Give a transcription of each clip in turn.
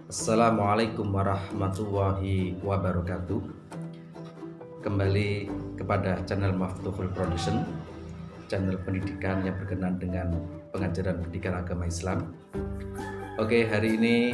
Assalamualaikum warahmatullahi wabarakatuh. Kembali kepada channel Maftuhul Production, channel pendidikan yang berkenan dengan pengajaran pendidikan agama Islam. Oke, hari ini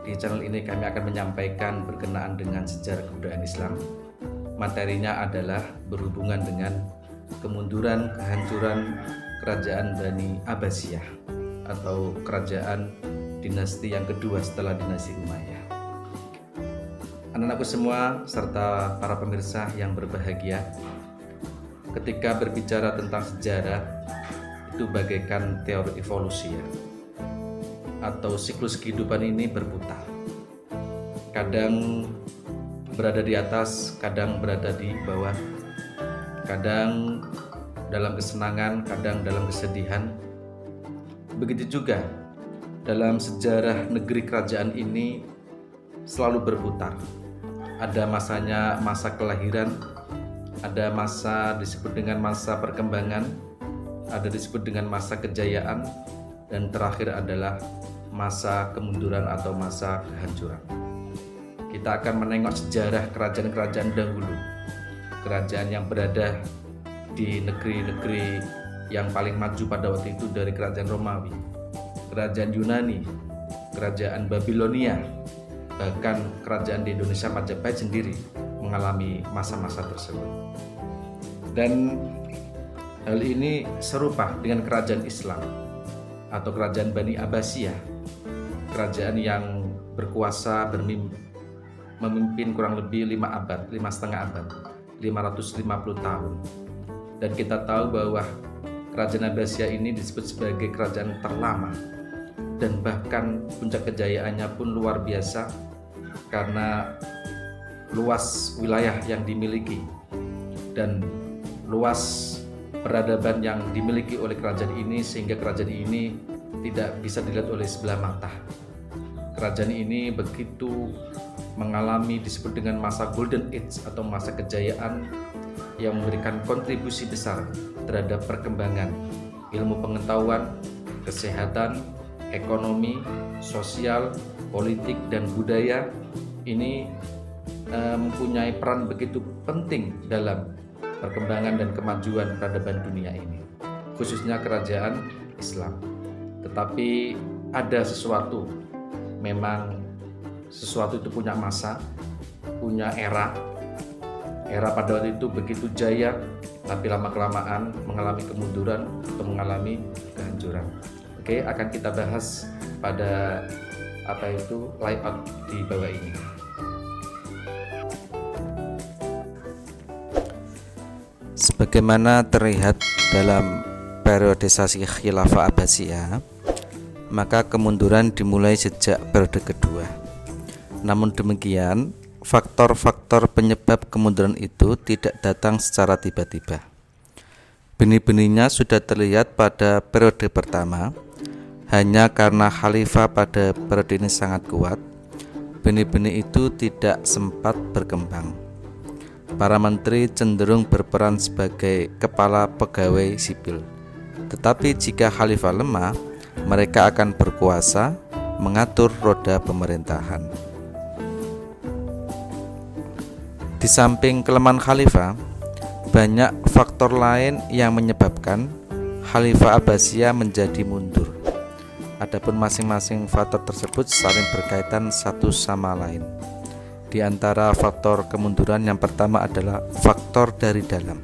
di channel ini kami akan menyampaikan berkenaan dengan sejarah kebudayaan Islam. Materinya adalah berhubungan dengan kemunduran, kehancuran kerajaan Bani Abbasiyah atau kerajaan dinasti yang kedua setelah dinasti Umayyah. Anak-anakku semua serta para pemirsa yang berbahagia, ketika berbicara tentang sejarah itu bagaikan teori evolusi ya, atau siklus kehidupan ini berputar. Kadang berada di atas, kadang berada di bawah, kadang dalam kesenangan, kadang dalam kesedihan. Begitu juga dalam sejarah negeri kerajaan ini selalu berputar. Ada masanya masa kelahiran, ada masa disebut dengan masa perkembangan, ada disebut dengan masa kejayaan, dan terakhir adalah masa kemunduran atau masa kehancuran. Kita akan menengok sejarah kerajaan-kerajaan dahulu, kerajaan yang berada di negeri-negeri yang paling maju pada waktu itu, dari kerajaan Romawi, kerajaan Yunani, kerajaan Babilonia, bahkan kerajaan di Indonesia Majapahit sendiri mengalami masa-masa tersebut. Dan hal ini serupa dengan kerajaan Islam atau kerajaan Bani Abbasiyah, kerajaan yang berkuasa memimpin kurang lebih 5,5 abad, 550 tahun. Dan kita tahu bahwa kerajaan Abbasiyah ini disebut sebagai kerajaan terlama, dan bahkan puncak kejayaannya pun luar biasa karena luas wilayah yang dimiliki dan luas peradaban yang dimiliki oleh kerajaan ini, sehingga kerajaan ini tidak bisa dilihat oleh sebelah mata. Kerajaan ini begitu mengalami disebut dengan masa golden age atau masa kejayaan yang memberikan kontribusi besar terhadap perkembangan ilmu pengetahuan, kesehatan, ekonomi, sosial, politik, dan budaya. Ini mempunyai peran begitu penting dalam perkembangan dan kemajuan peradaban dunia ini, khususnya kerajaan Islam. Tetapi ada sesuatu, memang sesuatu itu punya masa, punya era pada waktu itu begitu jaya, tapi lama-kelamaan mengalami kemunduran atau mengalami kehancuran. Oke, akan kita bahas pada layout di bawah ini. Sebagaimana terlihat dalam periodisasi Khilafah Abbasiyah, maka kemunduran dimulai sejak periode kedua. Namun demikian, faktor-faktor penyebab kemunduran itu tidak datang secara tiba-tiba. Benih-benihnya sudah terlihat pada periode pertama. Hanya karena khalifah pada periode ini sangat kuat, benih-benih itu tidak sempat berkembang. Para menteri cenderung berperan sebagai kepala pegawai sipil. Tetapi jika khalifah lemah, mereka akan berkuasa mengatur roda pemerintahan. Di samping kelemahan khalifah, banyak faktor lain yang menyebabkan Khalifah Abbasiyah menjadi mundur. Adapun masing-masing faktor tersebut saling berkaitan satu sama lain. Di antara faktor kemunduran yang pertama adalah faktor dari dalam,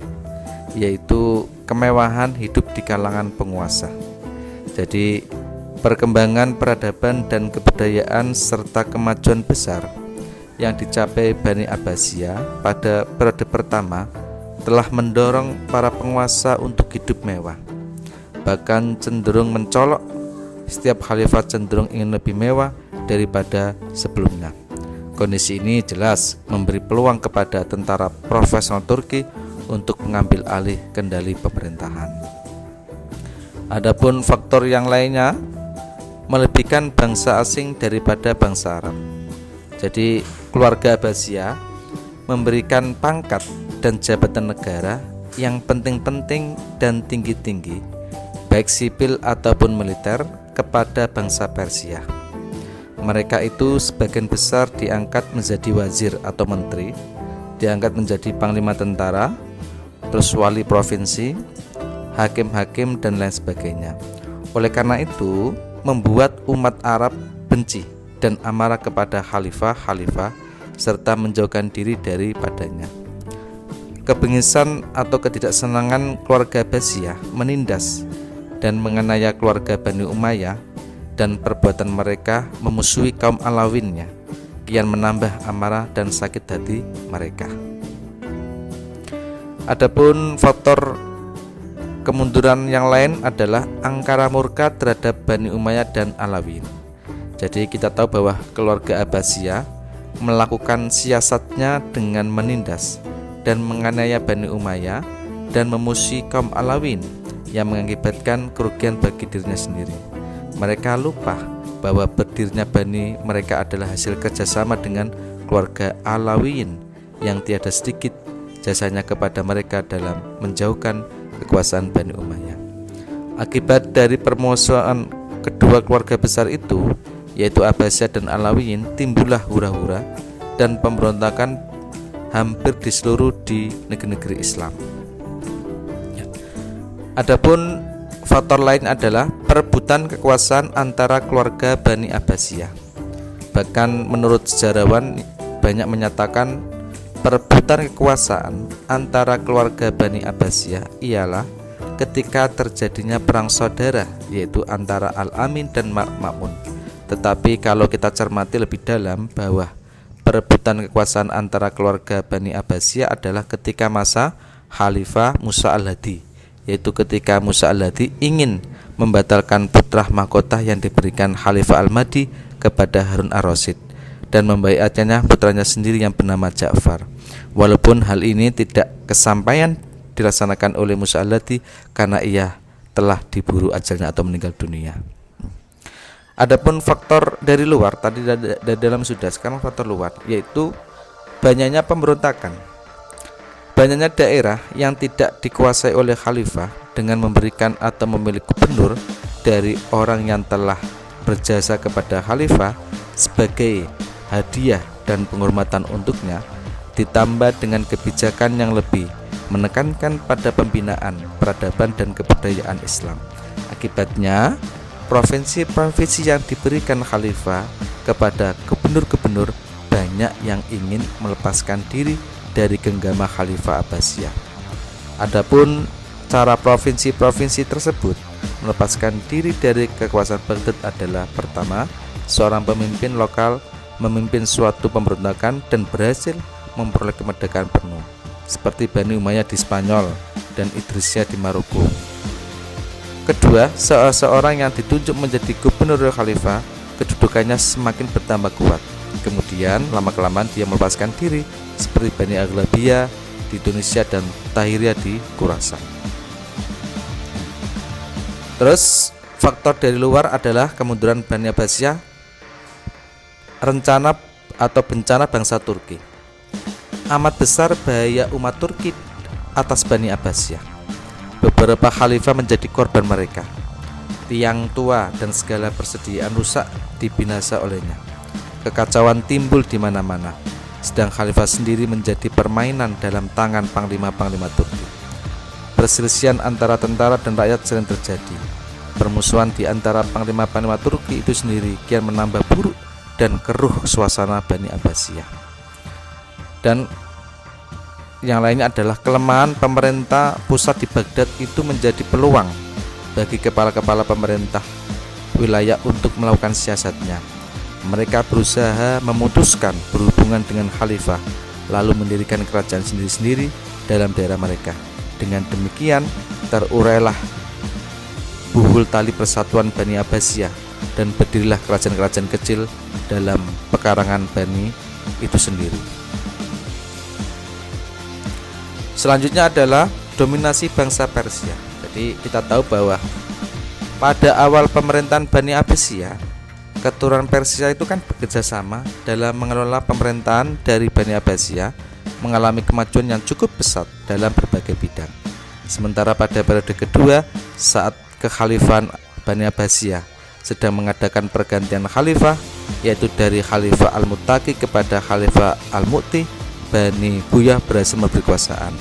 yaitu kemewahan hidup di kalangan penguasa. Jadi perkembangan peradaban dan kebudayaan serta kemajuan besar yang dicapai Bani Abbasiyah pada periode pertama telah mendorong para penguasa untuk hidup mewah, bahkan cenderung mencolok. Setiap khalifah cenderung ingin lebih mewah daripada sebelumnya. Kondisi ini jelas memberi peluang kepada tentara profesional Turki untuk mengambil alih kendali pemerintahan. Adapun faktor yang lainnya melebihkan bangsa asing daripada bangsa Arab. Jadi keluarga Abbasiyah memberikan pangkat dan jabatan negara yang penting-penting dan tinggi-tinggi, baik sipil ataupun militer, kepada bangsa Persia. Mereka itu sebagian besar diangkat menjadi wazir atau menteri, diangkat menjadi panglima tentara, terus wali provinsi, hakim-hakim dan lain sebagainya. Oleh karena itu, membuat umat Arab benci dan amarah kepada khalifah serta menjauhkan diri daripadanya. Kebengisan atau ketidaksenangan keluarga Abbasiyah menindas dan menganiaya keluarga Bani Umayyah, dan perbuatan mereka memusuhi kaum Alawiynya kian menambah amarah dan sakit hati mereka. Adapun faktor kemunduran yang lain adalah angkara murka terhadap Bani Umayyah dan Alawiyin. Jadi kita tahu bahwa keluarga Abbasiyah melakukan siasatnya dengan menindas dan menganiaya Bani Umayyah dan memusuhi kaum Alawiyin yang mengakibatkan kerugian bagi dirinya sendiri. Mereka lupa bahwa berdirinya Bani mereka adalah hasil kerjasama dengan keluarga Alawiyin yang tiada sedikit jasanya kepada mereka dalam menjauhkan kekuasaan Bani Umayyah. Akibat dari permusuhan kedua keluarga besar itu, yaitu Abbasiyah dan Alawiyin, timbullah hura-hura dan pemberontakan hampir di seluruh negeri-negeri Islam. Adapun faktor lain adalah perebutan kekuasaan antara keluarga Bani Abbasiyah. Bahkan menurut sejarawan banyak menyatakan perebutan kekuasaan antara keluarga Bani Abbasiyah ialah ketika terjadinya perang saudara, yaitu antara Al-Amin dan Ma'mun. Tetapi kalau kita cermati lebih dalam bahwa perebutan kekuasaan antara keluarga Bani Abbasiyah adalah ketika masa Khalifah Musa al-Hadi, yaitu ketika Musa al-Hadi ingin membatalkan putra mahkota yang diberikan Khalifah al-Mahdi kepada Harun ar-Rasyid dan membaiatnya putranya sendiri yang bernama Ja'far. Walaupun hal ini tidak kesampaian dilaksanakan oleh Musa al-Hadi karena ia telah diburu ajalnya atau meninggal dunia. Adapun faktor dari luar, tadi dari dalam sudah, sekarang faktor luar, yaitu banyaknya pemberontakan. Banyaknya daerah yang tidak dikuasai oleh khalifah dengan memberikan atau memilih gubernur dari orang yang telah berjasa kepada khalifah sebagai hadiah dan penghormatan untuknya, ditambah dengan kebijakan yang lebih menekankan pada pembinaan peradaban dan kebudayaan Islam. Akibatnya, provinsi-provinsi yang diberikan khalifah kepada gubernur-gubernur banyak yang ingin melepaskan diri dari genggama Khalifah Abbasiyah. Adapun cara provinsi-provinsi tersebut melepaskan diri dari kekuasaan Baghdad adalah: pertama, seorang pemimpin lokal memimpin suatu pemberontakan dan berhasil memperoleh kemerdekaan penuh, seperti Bani Umayyah di Spanyol dan Idrisiyah di Maroko. Kedua, seorang yang ditunjuk menjadi gubernur khalifah, kedudukannya semakin bertambah kuat. Kemudian lama-kelamaan dia melepaskan diri, seperti Bani Aghlabiyah di Tunisia dan Tahiriyah di Khurasan. Terus faktor dari luar adalah kemunduran Bani Abbasiyah, rencana atau bencana bangsa Turki. Amat besar bahaya umat Turki atas Bani Abbasiyah. Beberapa khalifah menjadi korban mereka. Tiang tua dan segala persediaan rusak dibinasa olehnya. Kekacauan timbul di mana-mana. Sedang khalifah sendiri menjadi permainan dalam tangan panglima-panglima Turki. Perselisihan antara tentara dan rakyat sering terjadi. Permusuhan di antara panglima-panglima Turki itu sendiri kian menambah buruk dan keruh suasana Bani Abbasiyah. Dan yang lainnya adalah kelemahan pemerintah pusat di Baghdad itu menjadi peluang bagi kepala-kepala pemerintah wilayah untuk melakukan siasatnya. Mereka berusaha memutuskan berhubungan dengan khalifah, lalu mendirikan kerajaan sendiri-sendiri dalam daerah mereka. Dengan demikian terurailah buhul tali persatuan Bani Abbasiyah dan berdirilah kerajaan-kerajaan kecil dalam pekarangan Bani itu sendiri. Selanjutnya adalah dominasi bangsa Persia. Jadi kita tahu bahwa pada awal pemerintahan Bani Abbasiyah, keturunan Persia itu kan bekerja sama dalam mengelola pemerintahan dari Bani Abbasiyah, mengalami kemajuan yang cukup pesat dalam berbagai bidang. Sementara pada periode kedua, saat kekhalifahan Bani Abbasiyah sedang mengadakan pergantian khalifah, yaitu dari Khalifah Al-Muttaqi kepada Khalifah Al-Mu'ti, Bani Buyah berhasil memberi kekuasaan.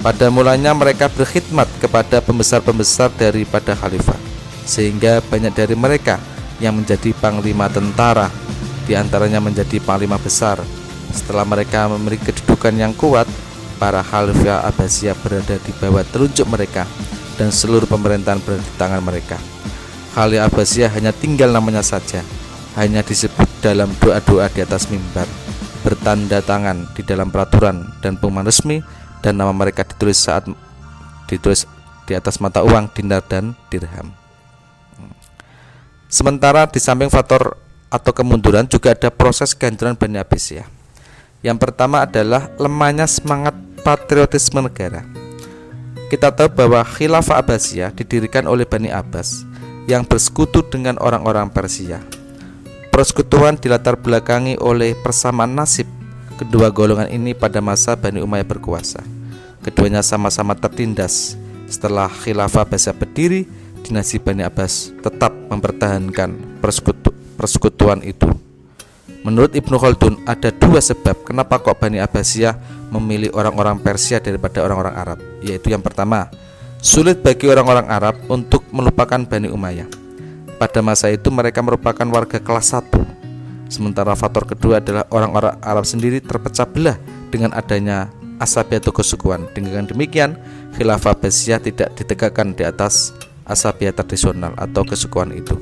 Pada mulanya mereka berkhidmat kepada pembesar-pembesar daripada khalifah, sehingga banyak dari mereka yang menjadi panglima tentara, di antaranya menjadi panglima besar. Setelah mereka memiliki kedudukan yang kuat, para khalifah Abbasiyah berada di bawah telunjuk mereka dan seluruh pemerintahan berada di tangan mereka. Khalifah Abbasiyah hanya tinggal namanya saja, hanya disebut dalam doa-doa di atas mimbar, bertanda tangan di dalam peraturan dan pengumuman resmi, dan nama mereka ditulis di atas mata uang dinar dan dirham. Sementara di samping faktor atau kemunduran juga ada proses kehancuran Bani Abbasiyah. Yang pertama adalah lemahnya semangat patriotisme negara. Kita tahu bahwa Khilafah Abbasiyah didirikan oleh Bani Abbas yang bersekutu dengan orang-orang Persia. Persekutuan dilatar belakangi oleh persamaan nasib kedua golongan ini pada masa Bani Umayyah berkuasa. Keduanya sama-sama tertindas. Setelah Khilafah Abbasiyah berdiri, dinasti Bani Abbas tetap mempertahankan persekutuan itu. Menurut Ibnu Khaldun, ada dua sebab kenapa kok Bani Abbasiyah memilih orang-orang Persia daripada orang-orang Arab. Yaitu yang pertama, sulit bagi orang-orang Arab untuk melupakan Bani Umayyah. Pada masa itu mereka merupakan warga kelas 1. Sementara faktor kedua adalah orang-orang Arab sendiri terpecah belah dengan adanya asabiyah atau kesukuan. Dengan demikian, Khilafah Abbasiyah tidak ditegakkan di atas asabiyah tradisional atau kesukuan itu.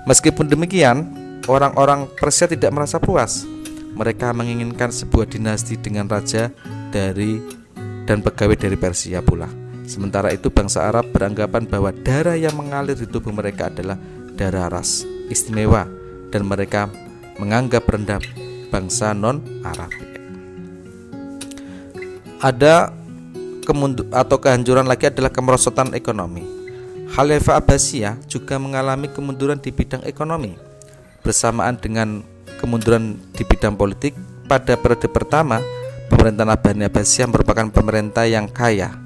Meskipun demikian, orang-orang Persia tidak merasa puas. Mereka menginginkan sebuah dinasti dengan raja dan pegawai dari Persia pula. Sementara itu bangsa Arab beranggapan bahwa darah yang mengalir di tubuh mereka adalah darah ras istimewa, dan mereka menganggap rendah bangsa non-Arab. Ada kehancuran lagi adalah kemerosotan ekonomi. Khalifah Abbasiyah juga mengalami kemunduran di bidang ekonomi. Bersamaan dengan kemunduran di bidang politik, pada periode pertama pemerintahan Bani Abbasiyah merupakan pemerintah yang kaya.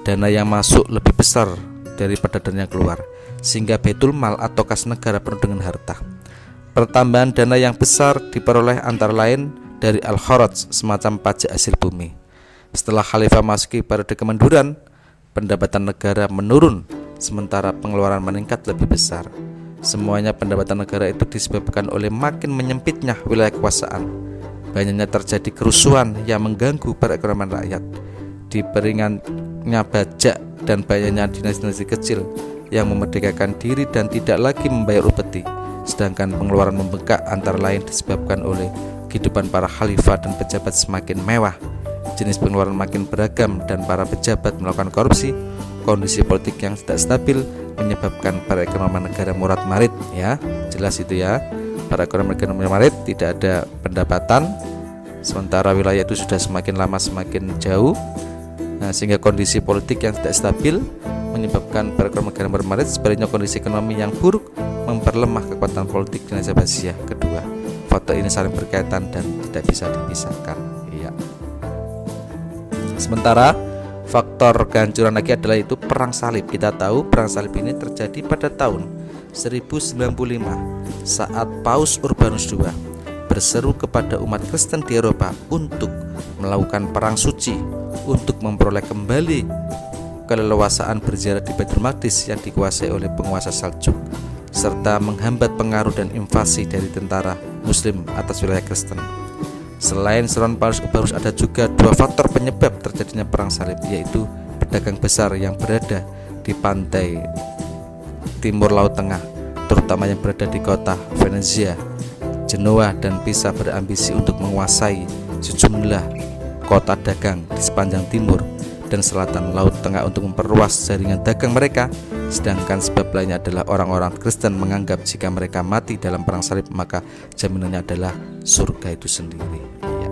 Dana yang masuk lebih besar daripada dana yang keluar, sehingga Baitul Mal atau kas negara penuh dengan harta. Pertambahan dana yang besar diperoleh antara lain dari Al-Kharaj, semacam pajak hasil bumi. Setelah Khalifah masuki periode kemunduran, pendapatan negara menurun, sementara pengeluaran meningkat lebih besar. Semuanya pendapatan negara itu disebabkan oleh makin menyempitnya wilayah kekuasaan. Banyaknya terjadi kerusuhan yang mengganggu perekonomian rakyat. Diperingannya pajak dan banyaknya dinasti-dinasti kecil yang memerdekakan diri dan tidak lagi membayar upeti. Sedangkan pengeluaran membengkak antara lain disebabkan oleh kehidupan para khalifah dan pejabat semakin mewah. Jenis pengeluaran makin beragam dan para pejabat melakukan korupsi. Kondisi politik yang tidak stabil menyebabkan perekonomian negara murat marit, ya. Jelas itu ya. Perekonomian negara murat marit, tidak ada pendapatan. Sementara wilayah itu sudah semakin lama semakin jauh. Sehingga kondisi politik yang tidak stabil menyebabkan perekonomian negara murat marit. Sebaliknya kondisi ekonomi yang buruk memperlemah kekuatan politik dinasti Abbasiyah. Kedua, faktor ini saling berkaitan dan tidak bisa dipisahkan. Iya. Sementara faktor kehancuran lagi adalah itu perang salib. Kita tahu perang salib ini terjadi pada tahun 1095 saat Paus Urbanus II berseru kepada umat Kristen di Eropa untuk melakukan perang suci untuk memperoleh kembali keleluasaan berziarah di Baitul Maqdis yang dikuasai oleh penguasa Saljuk, serta menghambat pengaruh dan invasi dari tentara Muslim atas wilayah Kristen. Selain seruan Paus Urbanus, ada juga dua faktor penyebab terjadinya perang salib, yaitu pedagang besar yang berada di pantai timur Laut Tengah, terutama yang berada di kota Venezia, Genoa, dan Pisa berambisi untuk menguasai sejumlah kota dagang di sepanjang timur dan selatan Laut Tengah untuk memperluas jaringan dagang mereka. Sedangkan sebab lainnya adalah orang-orang Kristen menganggap jika mereka mati dalam perang salib maka jaminannya adalah surga itu sendiri. Ya.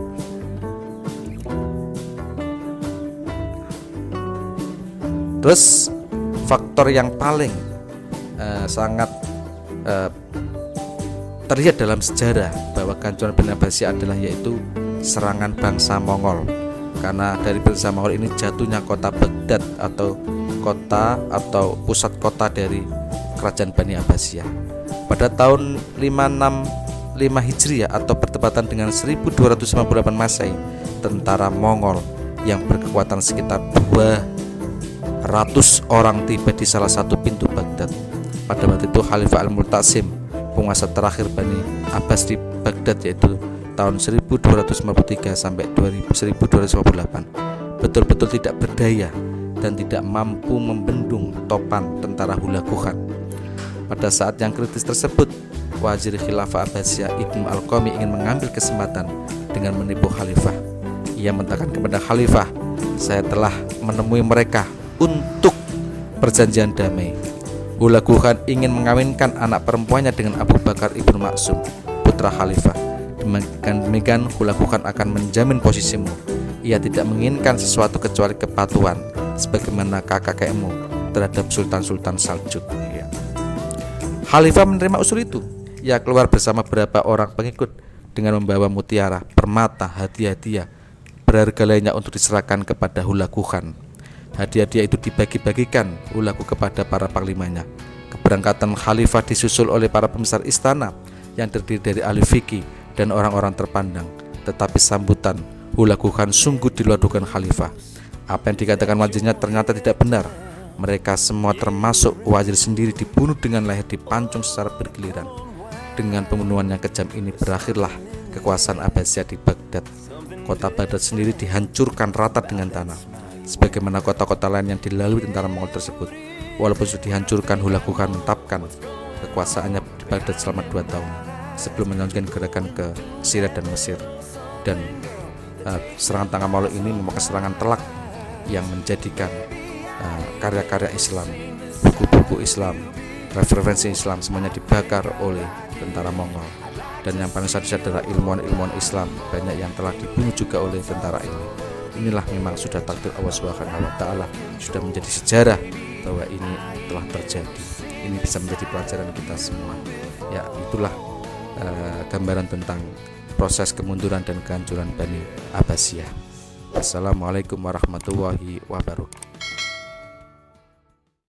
Terus faktor yang paling sangat terlihat dalam sejarah bahwa kehancuran Bani Abbasiyah adalah yaitu serangan bangsa Mongol. Karena dari bangsa Mongol ini jatuhnya kota Baghdad atau pusat kota dari kerajaan Bani Abbasiyah. Pada tahun 56 Hijriah atau bertepatan dengan 1258 Masehi, tentara Mongol yang berkekuatan sekitar 200 orang tiba di salah satu pintu Baghdad. Pada waktu itu Khalifah Al-Mu'tasim, penguasa terakhir Bani Abbas di Baghdad, yaitu tahun 1253 sampai 1258, betul-betul tidak berdaya dan tidak mampu membendung topan tentara Hulagu Khan. Pada saat yang kritis tersebut, Wazir Khilafah Abbasiyah Ibnu Al-Qami ingin mengambil kesempatan dengan menipu Khalifah. Ia mengatakan kepada Khalifah, "Saya telah menemui mereka untuk perjanjian damai. Hulagu Khan ingin mengawinkan anak perempuannya dengan Abu Bakar Ibnu Maksum, putra Khalifah. Demikian Hulagu Khan akan menjamin posisimu. Ia tidak menginginkan sesuatu kecuali kepatuhan sebagaimana kakekmu terhadap Sultan-Sultan Saljuk." Ya. Khalifah menerima usul itu. Ia keluar bersama beberapa orang pengikut dengan membawa mutiara, permata, hadiah-hadiah berharga lainnya untuk diserahkan kepada Hulagu Khan. Hadiah-hadiah itu dibagi-bagikan Hulagu kepada para panglimanya. Keberangkatan Khalifah disusul oleh para pembesar istana yang terdiri dari ahli fikih dan orang-orang terpandang. Tetapi sambutan Hulagu Khan sungguh di luar dugaan Khalifah. Apa yang dikatakan wazirnya ternyata tidak benar. Mereka semua termasuk wazir sendiri dibunuh dengan leher dipancung secara bergiliran. Dengan pembunuhan yang kejam ini berakhirlah kekuasaan Abbasiyah di Baghdad. Kota Baghdad sendiri dihancurkan rata dengan tanah, sebagaimana kota-kota lain yang dilalui tentara Mongol tersebut. Walaupun sudah dihancurkan, Hulagu Khan menetapkan kekuasaannya di Baghdad selama 2 tahun sebelum melanjutkan gerakan ke Syria dan Mesir. Dan serangan tanggal Maulid ini merupakan serangan telak yang menjadikan karya-karya Islam, buku-buku Islam, referensi Islam semuanya dibakar oleh tentara Mongol. Dan yang paling sadis adalah ilmuwan-ilmuwan Islam banyak yang telah dibunuh juga oleh tentara ini. Inilah memang sudah takdir Allah Subhanahu wa taala, sudah menjadi sejarah bahwa ini telah terjadi. Ini bisa menjadi pelajaran kita semua. Ya, itulah gambaran tentang proses kemunduran dan kehancuran Bani Abbasiyah. Wassalamualaikum warahmatullahi wabarakatuh.